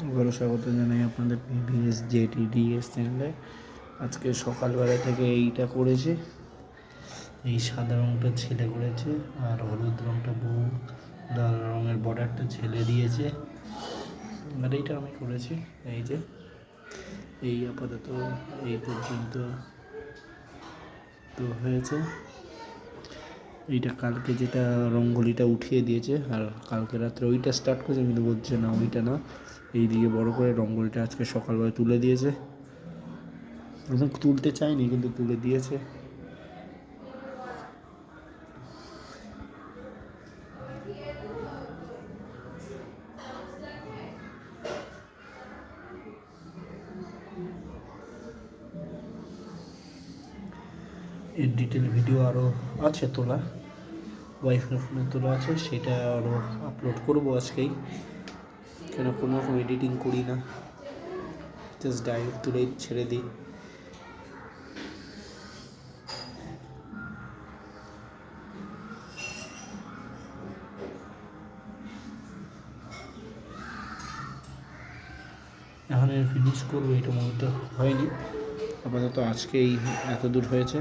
আবারও স্বাগত জানাই আপনাদের পিভিএস জেটিডিএস চ্যানেলে। আজকে সকালবেলা থেকে এইটা করেছে, এই সাদা রঙটা ছেলে করেছে আর হলুদ রঙটা বউ, লাল রঙের বর্ডারটা ছেলে দিয়েছে আর এইটা আমি করেছি। এই যে এই আপাতত এই পর্যন্ত তো হয়েছে। এইটা কালকে যেটা রঙ্গোলিটা উঠিয়ে দিয়েছে আর কালকে রাত্রে ওইটা স্টার্ট করেছে, কিন্তু বলছে না ওইটা না, এই দিকে বড় করে রঙ্গোলিটা আজকে সকালবেলা তুলে দিয়েছে। প্রথম তুলতে চাইনি কিন্তু তুলে দিয়েছে। এর ডিটেল ভিডিও আরও আছে তোলা, ওয়াইফের ফোনে তোলা আছে, সেটা আরও আপলোড করবো আজকেই। কেন কোনো রকম এডিটিং করি না, জাস্ট ডাইরেক্ট তুলেই ছেড়ে দিই। এখন এর ফিনিশ করবো, এটা মূলত হয়নি, আপাতত আজকেই এত দূর হয়েছে।